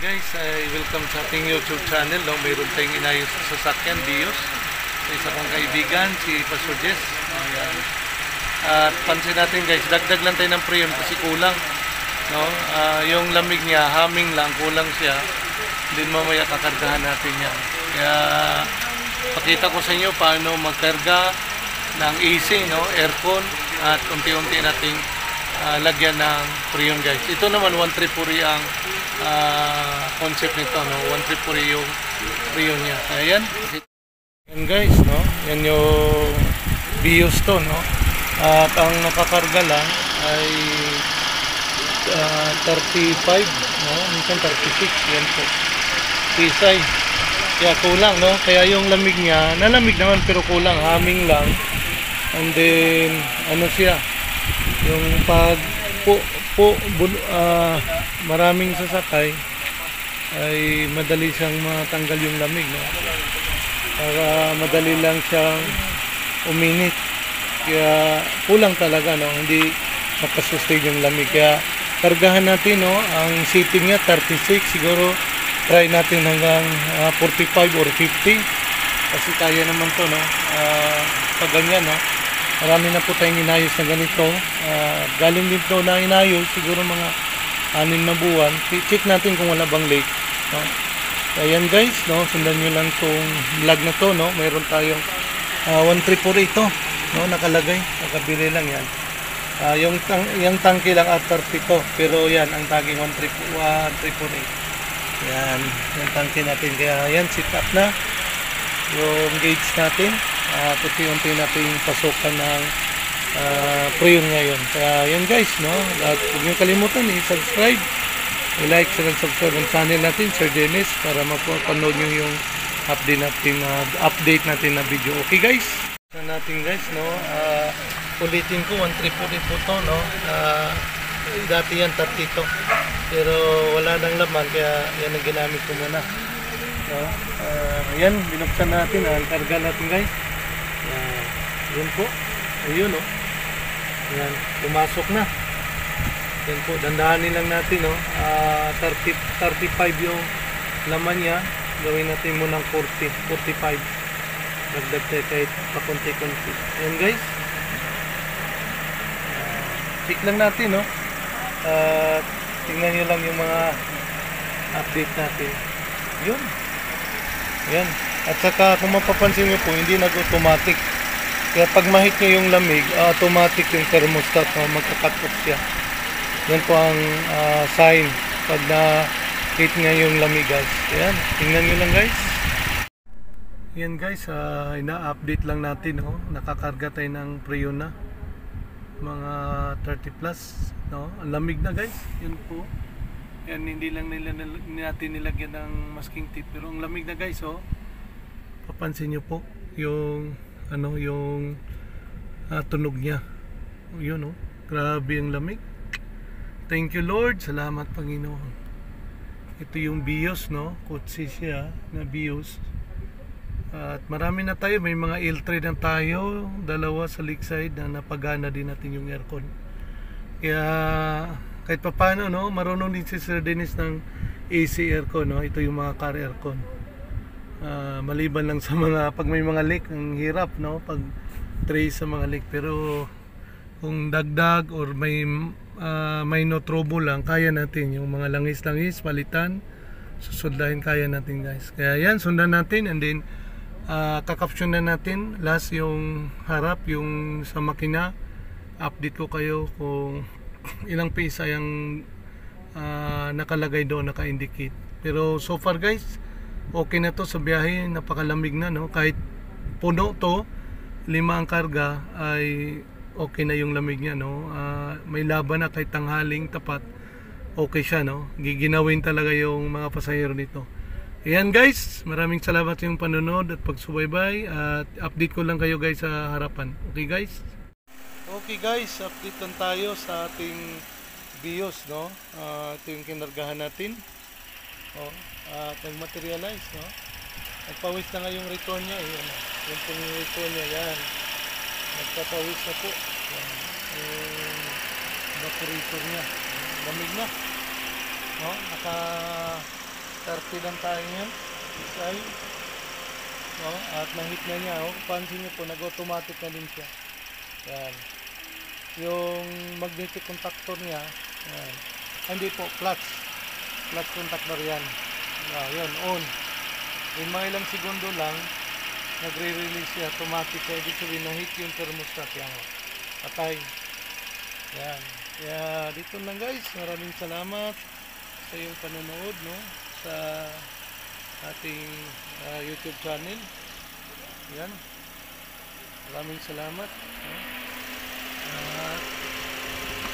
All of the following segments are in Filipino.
Guys, welcome sa ating YouTube channel. No? Mayroon tayong inayos sa sasakyan, Bios. Sa isa kong kaibigan, si Pastor Jess. Ayan. At pansin natin guys, dagdag lang tayo ng preyon kasi kulang. No? Yung lamig niya, humming lang, kulang siya. Din mamaya kakargahan natin yan. Kaya pakita ko sa inyo paano magkarga ng AC, no? Aircon, at unti-unti nating lagyan ng preyon guys. Ito naman 134 ang concept nito, no? 134 yung preyon niya. Kaya yan guys, no? Yan yung BIOS to, no? At ang nakakarga lang ay 35, no? Minsan 36, yan po. Pisay. Kaya kulang, no? Kaya yung lamig niya, nalamig naman pero kulang, humming lang. And then, ano siya? Yung pag maraming sasakay ay madali siyang matanggal yung lamig, no? Para madali lang siyang uminit. Kaya kulang talaga, no? Hindi makasustain yung lamig. Kaya kargahan natin, no? Ang setting niya 36, siguro try natin hanggang 45 or 50 kasi kaya naman to, no? Pag ganyan, no? Marami na po tayong inayos na ganito. Galing din to na inayos, siguro mga 6 na buwan. Check natin kung wala bang leak, no? Ayan guys, no? Sundan nyo lang tong vlog na to, no? Mayroon tayong 134 ito, no? Nakalagay, nakabili lang yan. Yung tangke lang at 32, pero yan ang taging 134. Yan, yung tangke natin. Kaya yan, sit up na yung gauge natin. Unti-unti natin pasukan ng preyon ngayon. Kaya yan guys, no? At huwag nyo kalimutan i-subscribe, i-like, and subscribe ang channel natin, Sir Dennis, para mapapanood nyo yung update natin na video. Okay guys? Natin guys, no? Ulitin ko, 134 po to, no? Dati yan 32, pero wala nang laman, kaya yan ang ginamit ko muna, no? Ayan, binuksan natin ang karga natin guys. Yan po, ayun, no? Ayan, pumasok na. Yan po, dandahanin lang natin, no? 35 yung laman niya, gawin natin muna ng 45. Dagdag tayo kahit pakunti-kunti. Ayan guys, check lang natin, no? Tingnan nyo lang yung mga update natin. Yun. Ayan. At saka kung mapapansin nyo po, hindi nag-automatic. Kaya pag mahit nyo yung lamig, automatic yung thermostat, no? Magka-cut off siya. Yan po ang sign pag na-hit nga yung lamig guys. Ayan. Tingnan nyo lang guys. Ayan guys, ina-update lang natin, no? Nakakarga tayo ng preyon na. Mga 30 plus, no? Ang lamig na guys, yun po. Yan, hindi lang natin nilagyan ng masking tip, pero ang lamig na guys, oh. Papansin nyo po yung yung tunog niya. Yun, oh. Grabe ang lamig. Thank you Lord, salamat Panginoon. Ito yung BIOS, no? Kotse siya na BIOS. At marami na tayo, may mga L3 na tayo, 2 sa lakeside na napagana din natin yung aircon. Kaya kahit papano, no, marunong din si Sir Dennis ng AC aircon, no. Ito yung mga car aircon. Maliban lang sa mga pag may mga leak, ang hirap, no, pag trace sa mga leak. Pero kung dagdag or may no trouble lang, kaya natin yung mga langis-langis palitan, susudlahin, kaya natin guys. Kaya yan, sundan natin, and then kakapsyon na natin last yung harap, yung sa makina. Update ko kayo kung ilang pisa yung nakalagay doon, naka-indicate. Pero so far guys, okay na to sa biyahe, napakalamig na, no? Kahit puno to, 5 ang karga, ay okay na yung lamig niya, no? May laban na kahit tanghaling tapat, okay siya, no? Giginawin talaga yung mga pasahero nito. Ayan guys, maraming salamat sa inyong panonood at pagsubaybay, at update ko lang kayo guys sa harapan. Okay guys? Okay guys, update lang tayo sa ating BIOS, no? Ito yung kinargahan natin. At nag-materialize, no? Nagpawis na nga yung return niya. Ayan, yung pong return niya, yan. Nagpapawis na po. Yan. Yung evaporator niya. Lamig na. No? 30 lang tayo ngayon. Isay. Oh, at na-hit na niya. Oh, pansin niyo po, nag-automatic na din siya. Yan. Yung magnetic contactor niya, yan. Hindi po, clutch. Clutch contactor yan. Yun, on. In mga ilang segundo lang, nagre-release siya automatic. Kaya ibig sabihin, na-hit yung thermostat. Yan. Patay. Yan. Kaya dito lang guys, maraming salamat sa iyong panonood, no, sa ating YouTube channel. Yan. Maraming salamat.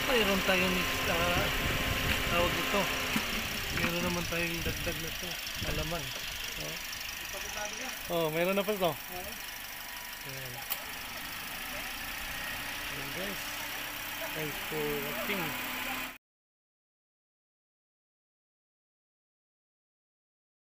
Mayroon tayong tawag ito. Mayroon naman tayong dagdag na ito. Alaman. Oh, mayroon na pa ito. Yan. Yan guys. Thanks for watching.